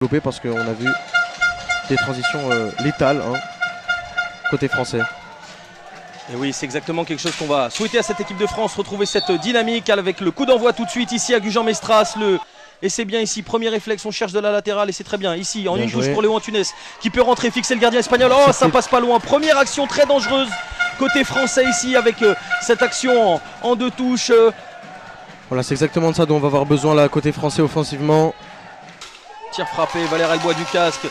développer parce qu'on a vu des transitions létales côté français. Et oui, c'est exactement quelque chose qu'on va souhaiter à cette équipe de France, retrouver cette dynamique avec le coup d'envoi tout de suite ici à Gujan-Mestras. Et c'est bien ici, premier réflexe, on cherche de la latérale et c'est très bien. Ici, en une touche pour Léo Antunes qui peut rentrer, fixer le gardien espagnol. Oh, ça passe pas loin. Première action très dangereuse côté français ici avec cette action en deux touches. Voilà, c'est exactement de ça dont on va avoir besoin là côté français offensivement. Tir frappé, Valère Elbois du casque.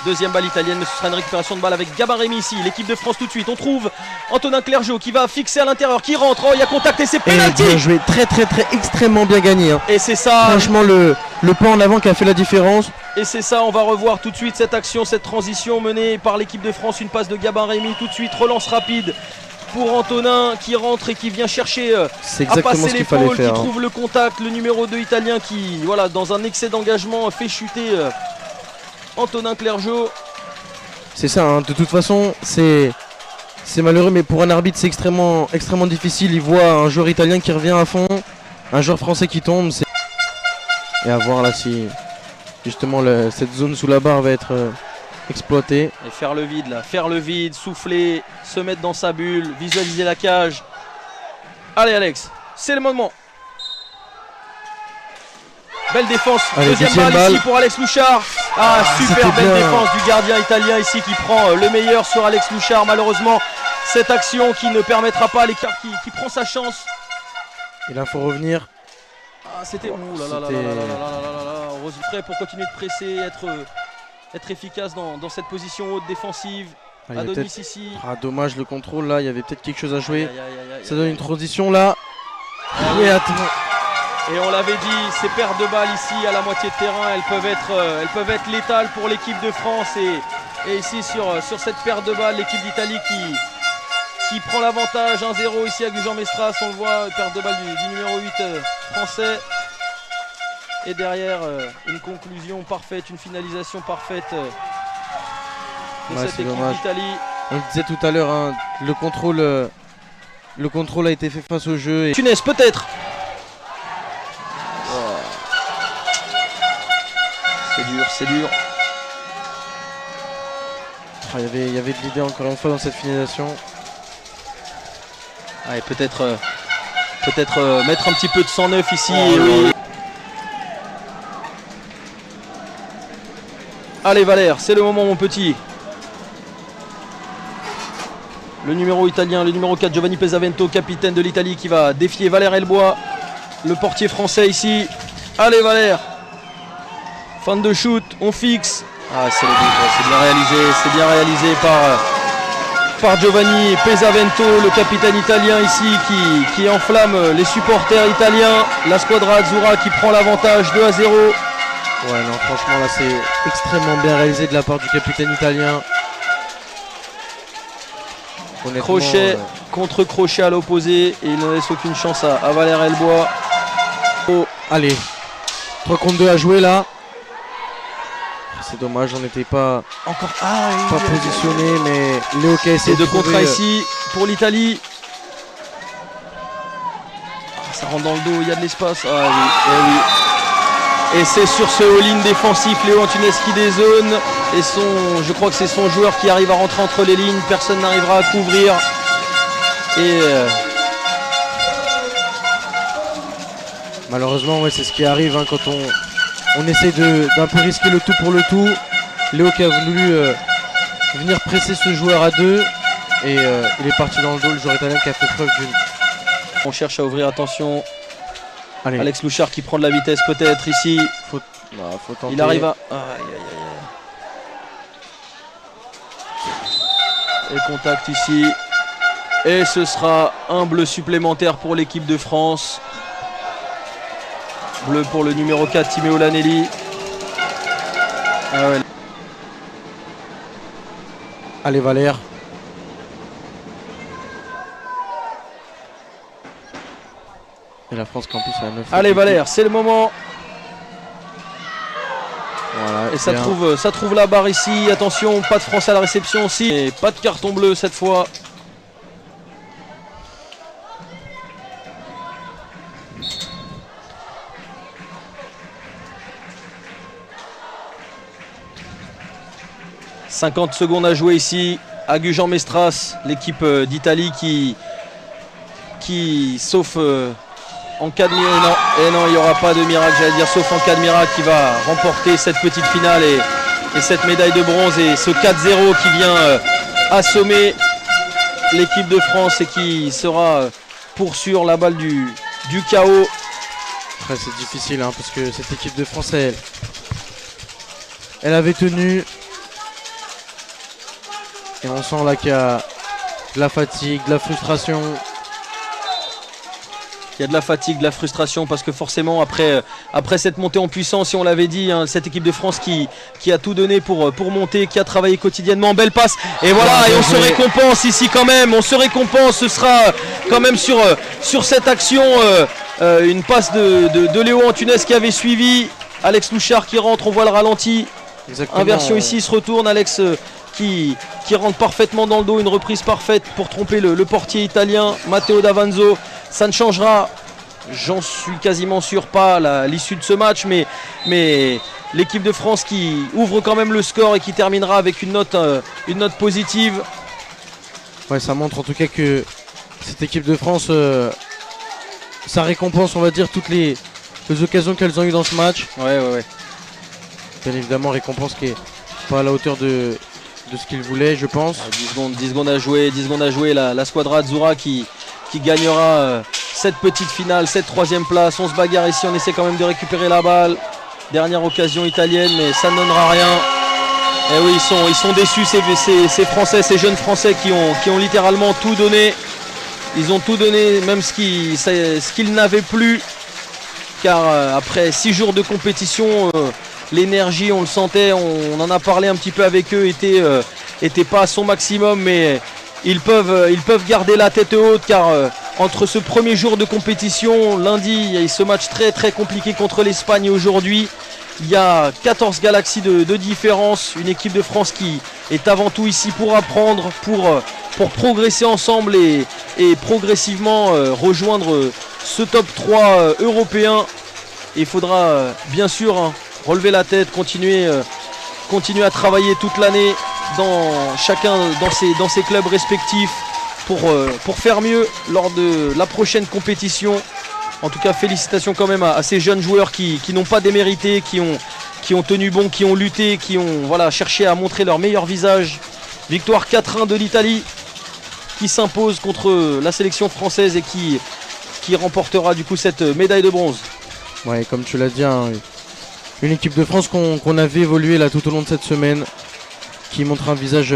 Deuxième balle italienne, mais ce sera une récupération de balle avec Gabin Rémy ici. L'équipe de France tout de suite. On trouve Antonin Clergeau qui va fixer à l'intérieur, qui rentre. Oh, il y a contact et c'est pénalty. Bien joué, très extrêmement bien gagné. Et c'est ça. Franchement, le pas en avant qui a fait la différence. Et c'est ça, on va revoir tout de suite cette action, cette transition menée par l'équipe de France. Une passe de Gabin Rémy tout de suite, relance rapide pour Antonin qui rentre et qui vient chercher à passer l'épaule, qui trouve le contact, le numéro 2 italien qui, voilà, dans un excès d'engagement, fait chuter Antonin Clergeau. C'est ça, de toute façon, c'est malheureux, mais pour un arbitre, c'est extrêmement difficile. Il voit un joueur italien qui revient à fond, un joueur français qui tombe. Et à voir là si justement cette zone sous la barre va être exploitée. Et faire le vide là, faire le vide, souffler, se mettre dans sa bulle, visualiser la cage. Allez Alex, c'est le moment. Belle défense, allez, deuxième balle ici pour Alex Louchard. Ah, super belle défense du gardien italien ici qui prend le meilleur sur Alex Louchard. Malheureusement, cette action qui ne permettra pas à l'écart qui prend sa chance. Et là, il faut revenir. Ah, c'était... Ouh là là là là là là là là. Heureusement prêt pour continuer de presser, être efficace dans cette position haute défensive. Adonis ici. Ah, dommage le contrôle là, il y avait peut-être quelque chose à jouer. Ça donne une transition là. Et attends. Et on l'avait dit, ces pertes de balles ici à la moitié de terrain, elles peuvent être létales pour l'équipe de France. Et ici sur cette perte de balles, l'équipe d'Italie qui prend l'avantage 1-0 ici à Gujan-Mestras. On le voit, perte de balle du numéro 8 français. Et derrière, une conclusion parfaite, une finalisation parfaite de cette équipe d'Italie. On le disait tout à l'heure, le contrôle a été fait face au jeu. Tunes peut-être. C'est dur. Il y avait de l'idée encore une fois dans cette finalisation. Ouais, peut-être mettre un petit peu de sang neuf ici. Oui. Allez Valère, c'est le moment mon petit. Le numéro italien, le numéro 4, Giovanni Pesavento, capitaine de l'Italie qui va défier Valère Elbois, le portier français ici. Allez Valère. Fin de shoot, on fixe. Ah, c'est le but, c'est bien réalisé par Giovanni Pesavento, le capitaine italien ici qui enflamme les supporters italiens. La squadra Azzurra qui prend l'avantage 2-0. Ouais, non, franchement là c'est extrêmement bien réalisé de la part du capitaine italien. Crochet contre crochet à l'opposé et il ne laisse aucune chance à Valère Elbois. Oh, allez, 3 contre 2 à jouer là. C'est dommage, on n'était pas positionné, mais Léo qui a essayé de contrat ici pour l'Italie. Ça rentre dans le dos, il y a de l'espace. Ah oui. Et c'est sur ce all-in défensif, Léo Antunes qui dézone. Et je crois que c'est son joueur qui arrive à rentrer entre les lignes. Personne n'arrivera à couvrir. Et malheureusement, ouais, c'est ce qui arrive quand on essaie d'un peu risquer le tout pour le tout. Léo qui a voulu venir presser ce joueur à deux. Et il est parti dans le dos, le joueur italien qui a fait preuve d'une... On cherche à ouvrir, attention. Allez. Alex Louchard qui prend de la vitesse peut-être ici. Faut tenter. Il arrive à... Et contact ici. Et ce sera un bleu supplémentaire pour l'équipe de France. Bleu pour le numéro 4, Timeo Lanelli. Ah ouais. Allez Valère. Et la France campus à 9. Allez Valère, c'est le moment. Voilà, et ça trouve la barre ici. Attention, pas de France à la réception aussi. Et pas de carton bleu cette fois. 50 secondes à jouer ici à Gujan-Mestras, l'équipe d'Italie qui sauf en cas de miracle, non, il n'y aura pas de miracle, j'allais dire, sauf en cas de miracle, qui va remporter cette petite finale et cette médaille de bronze et ce 4-0 qui vient assommer l'équipe de France et qui sera pour sûr la balle du chaos. Après c'est difficile hein, parce que cette équipe de France elle avait tenu et on sent là qu'il y a de la fatigue, de la frustration. Il y a de la fatigue, de la frustration parce que forcément après cette montée en puissance, si on l'avait dit, hein, cette équipe de France qui a tout donné pour monter, qui a travaillé quotidiennement, belle passe et voilà, et on se récompense ici quand même, on se récompense, ce sera quand même sur cette action une passe de Léo Antunes qui avait suivi, Alex Louchard qui rentre, on voit le ralenti. Exactement. Inversion ici, il se retourne, Alex qui rentre parfaitement dans le dos, une reprise parfaite pour tromper le portier italien, Matteo Davanzo. Ça ne changera, j'en suis quasiment sûr, pas l'issue de ce match, mais l'équipe de France qui ouvre quand même le score et qui terminera avec une note positive. Ouais, ça montre en tout cas que cette équipe de France, ça récompense, on va dire, toutes les occasions qu'elles ont eues dans ce match. Ouais. Bien évidemment, récompense qui est pas à la hauteur de ce qu'ils voulaient, je pense. 10 secondes à jouer, la squadra Azzurra qui gagnera cette petite finale, cette troisième place. On se bagarre ici, on essaie quand même de récupérer la balle. Dernière occasion italienne, mais ça ne donnera rien. Et oui, ils sont déçus, ces Français, ces jeunes Français qui ont littéralement tout donné. Ils ont tout donné, même ce qu'ils n'avaient plus. Car après 6 jours de compétition, l'énergie, on le sentait, on en a parlé un petit peu avec eux, était pas à son maximum, mais ils peuvent garder la tête haute car entre ce premier jour de compétition, lundi, il y a eu ce match très très compliqué contre l'Espagne et aujourd'hui, il y a 14 galaxies de différence, une équipe de France qui est avant tout ici pour apprendre, pour progresser ensemble et progressivement rejoindre ce top 3 européen. Et il faudra bien sûr relever la tête, continuer à travailler toute l'année chacun dans ses clubs respectifs pour faire mieux lors de la prochaine compétition. En tout cas, félicitations quand même à ces jeunes joueurs qui n'ont pas démérité, qui ont tenu bon, qui ont lutté, qui ont cherché à montrer leur meilleur visage. Victoire 4-1 de l'Italie qui s'impose contre la sélection française et qui remportera du coup cette médaille de bronze. Ouais, comme tu l'as dit, hein, une équipe de France qu'on a vu évoluer là tout au long de cette semaine, qui montre un visage